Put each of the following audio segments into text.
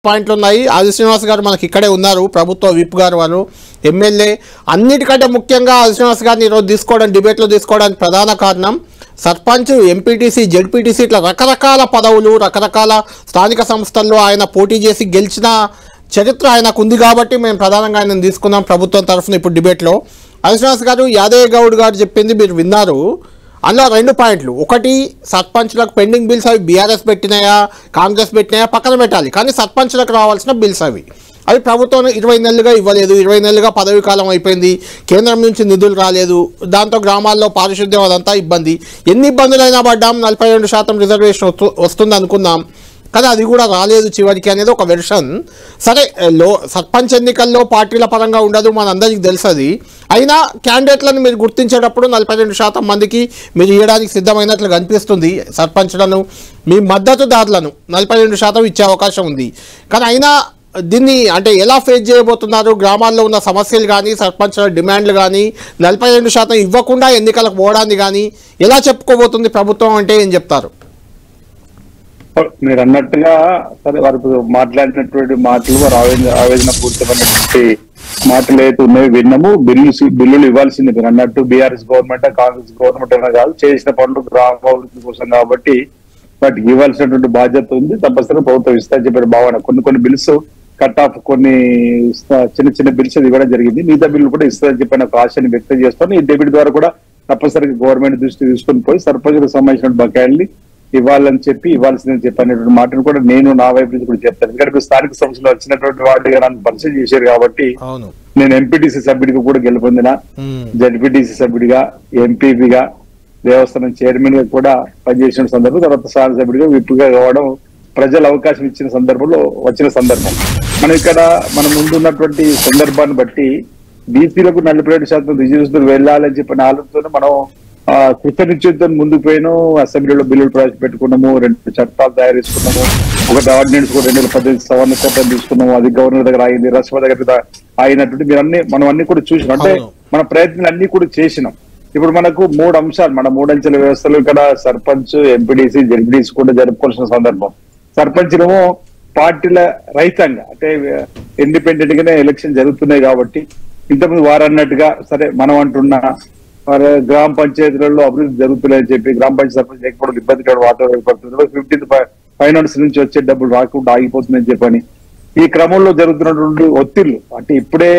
పాయింట్లు ఉన్నాయి. ఆది శ్రీనివాస్ గారు మనకి ఇక్కడే ఉన్నారు, ప్రభుత్వ విప్ గారు, వారు ఎమ్మెల్యే. అన్నిటికంటే ముఖ్యంగా ఆది శ్రీనివాస్ గారిని ఈరోజు తీసుకోవడం, డిబేట్లో తీసుకోవడానికి ప్రధాన కారణం సర్పంచ్, ఎంపీటీసీ, జెడ్పీటీసీ ఇట్లా రకరకాల పదవులు, రకరకాల స్థానిక సంస్థల్లో ఆయన పోటీ చేసి గెలిచిన చరిత్ర ఆయనకు ఉంది కాబట్టి మేము ప్రధానంగా ఆయన తీసుకున్నాం ప్రభుత్వం తరఫున ఇప్పుడు డిబేట్లో. ఆది శ్రీనివాస్ గారు, యాదయ్య గౌడ్ గారు చెప్పింది మీరు విన్నారు. అందులో 2 పాయింట్లు. ఒకటి, సర్పంచ్లకు పెండింగ్ బిల్స్ అవి బీఆర్ఎస్ పెట్టినాయా, కాంగ్రెస్ పెట్టినాయా పక్కన పెట్టాలి, కానీ సర్పంచ్లకు రావాల్సిన బిల్స్ అవి ప్రభుత్వం 20 నెలలుగా ఇవ్వలేదు. 20 నెలలుగా పదవి కాలం అయిపోయింది, కేంద్రం నుంచి నిధులు రాలేదు, దాంతో గ్రామాల్లో పారిశుద్ధ్యం అదంతా ఇబ్బంది. ఎన్ని ఇబ్బందులైనా పడ్డాం, 42% రిజర్వేషన్ వస్తుంది అనుకున్నాం, కానీ అది కూడా రాలేదు చివరికి అనేది ఒక వెర్షన్. సరే, సర్పంచ్ ఎన్నికల్లో పార్టీల పరంగా ఉండదు, మనందరికీ తెలుసది. అయినా క్యాండిడేట్లను మీరు గుర్తించేటప్పుడు 42% మందికి మీరు ఇవ్వడానికి సిద్ధమైనట్లు కనిపిస్తుంది. సర్పంచ్లను, మీ మద్దతుదారులను 42% ఇచ్చే అవకాశం ఉంది. కానీ అయినా దీన్ని అంటే ఎలా ఫేస్ చేయబోతున్నారు? గ్రామాల్లో ఉన్న సమస్యలు కానీ, సర్పంచ్ల డిమాండ్లు కానీ, 42% ఇవ్వకుండా ఎన్నికలకు పోవడాన్ని కానీ ఎలా చెప్పుకోబోతుంది ప్రభుత్వం అంటే ఏం చెప్తారు? మీరు అన్నట్టుగా సరే, వారు మాట్లాడినటువంటి మాటలు, వారు ఆవేదన పూర్తమైనటువంటి మాటలు అయితే ఉన్నాయి విన్నాము. బిల్లులు ఇవ్వాల్సింది మీరు అన్నట్టు బీఆర్ఎస్ గవర్నమెంట్, కాంగ్రెస్ గవర్నమెంట్ అయినా కాదు, చేసిన పనులు గ్రామాభివృద్ధి కోసం కాబట్టి వాటికి ఇవ్వాల్సినటువంటి బాధ్యత ఉంది. తప్పనిసరిగా ప్రభుత్వం ఇస్తా చెప్పిన భావన. కొన్ని బిల్స్ కట్ ఆఫ్, కొన్ని చిన్న బిల్స్ ఇవ్వడం జరిగింది. మిగతా బిల్లు కూడా ఇస్తుందని చెప్పిన ఒక ఆశని వ్యక్తం చేస్తాను. ఈ డెబిట్ ద్వారా కూడా తప్పనిసరిగా గవర్నమెంట్ దృష్టి తీసుకొని పోయి సర్పంచులకు సంబంధించిన బకాయిల్ని ఇవ్వాలని చెప్పి, ఇవ్వాల్సిందని చెప్పి అనేటువంటి మాటను కూడా నేను నా వైపు నుంచి కూడా చెప్తాను. ఎందుకంటే స్థానిక సంస్థలో వచ్చినటువంటి వాటిగా నన్ను పరిచయం చేశారు కాబట్టి నేను ఎంపీటీసీ సభ్యుడిగా కూడా గెలుపొందిన, జడ్పీటీసీ సభ్యుడిగా, ఎంపీపీగా, దేవస్థానం చైర్మన్ గా కూడా పనిచేసిన సందర్భం, తర్వాత సార్ సభ్యుడిగా విప్పుగా కావడం ప్రజలు అవకాశం ఇచ్చిన సందర్భంలో వచ్చిన సందర్భం. మనం ఇక్కడ మన ముందున్నటువంటి సందర్భాన్ని బట్టి బీసీలకు 47% రిజర్వేషన్ వెళ్ళాలని చెప్పిన ఆలోచనతో మనం కృతనిశ్చయంతో ముందుకు పోయినాం. అసెంబ్లీలో బిల్లులు ప్రవేశపెట్టుకున్నాము, 2 చట్టాలు తయారు చేసుకున్నాము, ఒకటి ఆర్డినెన్స్ కూడా 2018 సవరణ చట్టం తీసుకున్నాము. అది గవర్నర్ దగ్గర అయింది, రాష్ట్రపతి దగ్గర అయినటువంటి మనం అన్ని కూడా చూసినాం. అంటే మన ప్రయత్నాలు అన్ని కూడా చేసినాం. ఇప్పుడు మనకు 3 అంశాలు, మన 3 అంచెల వ్యవస్థలు ఇక్కడ సర్పంచ్, ఎంపీడీసీ, జెడ్పీటీసీ కూడా జరుపుకోవాల్సిన సందర్భం. సర్పంచ్ ఏమో పార్టీల రహితంగా, అంటే ఇండిపెండెంట్ గానే ఎలక్షన్ జరుగుతున్నాయి కాబట్టి ఇంతకుముందు వారు అన్నట్టుగా సరే మనం అంటున్న గ్రామ పంచాయతీలలో అభివృద్ధి జరుగుతున్నాయని చెప్పి గ్రామ పంచాయతీ సర్పంచ్ లేకపోవడం ఇబ్బందికర వాతావరణం ఏర్పడుతుంది. 15th ఫైనాన్స్ నుంచి వచ్చే డబ్బులు రాకుండా ఆగిపోతుందని చెప్పని ఈ క్రమంలో జరుగుతున్నటువంటి ఒత్తిళ్లు, అంటే ఇప్పుడే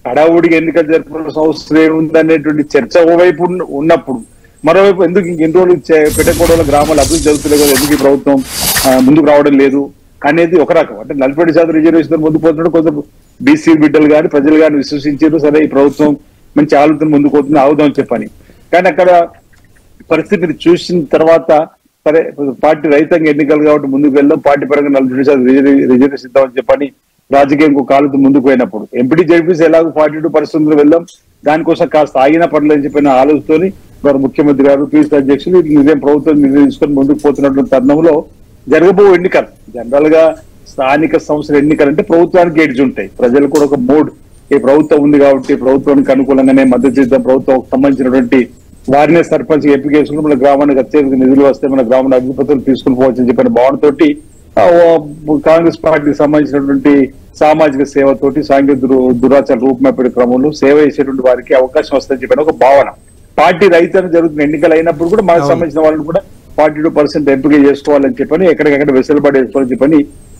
హడావుడిగా ఎన్నికలు జరపాల్సిన అవసరం ఏముందనేటువంటి చర్చ ఓవైపు ఉన్నప్పుడు, మరోవైపు ఎందుకు ఇంకెన్ని రోజులు పెట్టకూడదు, గ్రామాలు అభివృద్ధి జరుగుతున్నాయి కదా, ఎందుకు ఈ ప్రభుత్వం ముందుకు రావడం లేదు అనేది ఒక రకం. అంటే 47% రిజర్వేషన్ ముందుకు పోతున్నాడు. కొంత బీసీ బిడ్డలు కానీ ప్రజలు కానీ విశ్వసించారు, సరే ఈ ప్రభుత్వం మంచి ఆలోచన ముందుకు పోతుంది, ఆగుదాం చెప్పని. కానీ అక్కడ పరిస్థితిని చూసిన తర్వాత సరే పార్టీ రహితంగా ఎన్నికలు కాబట్టి ముందుకు వెళ్దాం, పార్టీ పరంగా 47% రిజర్వేషన్ ఇద్దామని చెప్పని రాజకీయం ఇంకో కాలుతో ముందుకు పోయినప్పుడు ఎంపీ జడ్పీసీ ఎలాగో 42% వెళ్దాం, దానికోసం కాస్త ఆగిన పడలేని చెప్పిన ఆలోచనతోని వారు ముఖ్యమంత్రి గారు, పీసీ అధ్యక్షులు నిజం ప్రభుత్వం నిర్ణయించుకొని ముందుకు పోతున్నటువంటి తరుణంలో జరగబో ఎన్నికలు, జనరల్ గా స్థానిక సంస్థల ఎన్నికలు అంటే ప్రభుత్వానికి ఎడ్జ్ ఉంటాయి. ప్రజలు కూడా ఒక మూడ్, ఈ ప్రభుత్వం ఉంది కాబట్టి ప్రభుత్వానికి అనుకూలంగానే మద్దతు ఇద్దాం, ప్రభుత్వం సంబంధించినటువంటి వారినే సర్పంచ్ ఎంపిక చేసుకుని మన గ్రామానికి అత్యధిక నిధులు వస్తే మన గ్రామాన్ని అభివృద్ధులు తీసుకుని పోవచ్చు అని చెప్పిన భావనతోటి కాంగ్రెస్ పార్టీకి సంబంధించినటువంటి సామాజిక సేవతోటి సాంఘిక దురాచార రూపుమాపే క్రమంలో సేవ చేసేటువంటి వారికి అవకాశం వస్తుందని చెప్పిన ఒక భావన. పార్టీ రైతులకు జరుగుతున్న ఎన్నికలు అయినప్పుడు కూడా మనకు సంబంధించిన వాళ్ళని కూడా 42% ఎంపిక చేసుకోవాలని చెప్పని, ఎక్కడికక్కడ వెసులుబాటు చేసుకోవాలని చెప్పని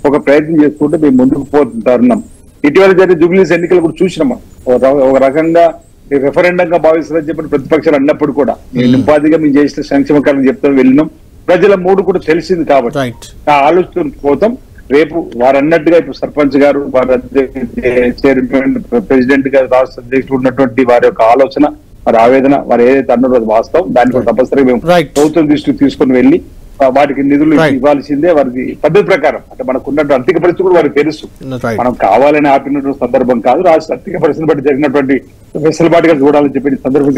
ఒక ప్రయత్నం చేసుకుంటే మేము ముందుకు పోతుంటారున్నాం. ఇటీవల జరిగే జూబ్లీస్ ఎన్నికలు కూడా చూసినాం. ఒక రకంగా రెఫరెండంగా భావిస్తారని చెప్పిన ప్రతిపక్షాలు అన్నప్పుడు కూడా నింపాదిగా మేము చేసిన సంక్షేమ కార్యక్రమం చెప్తాం వెళ్ళినాం. ప్రజల మూడు కూడా తెలిసింది కాబట్టి ఆ ఆలోచన పోతాం. రేపు వారు అన్నట్టుగా ఇప్పుడు సర్పంచ్ గారు, వారి చైర్మన్, ప్రెసిడెంట్ గారు, రాష్ట్ర అధ్యక్షుడు ఉన్నటువంటి వారి యొక్క ఆలోచన, వారి ఆవేదన, వారు ఏదైతే అన్నారో అది వాస్తవం. దాన్ని కూడా తప్పనిసరిగా మేము ప్రభుత్వం దృష్టికి తీసుకుని వెళ్ళి వాటికి నిధులు ఇవ్వాల్సిందే. వారికి పద్ధతి ప్రకారం, అంటే మనకు ఉన్నటువంటి ఆర్థిక పరిస్థితి కూడా వారికి తెలుసు. మనం కావాలని ఆపినటువంటి సందర్భం కాదు, రాష్ట్ర ఆర్థిక పరిస్థితిని బట్టి జరిగినటువంటి వెసులుబాటుగా చూడాలని చెప్పి సందర్భం.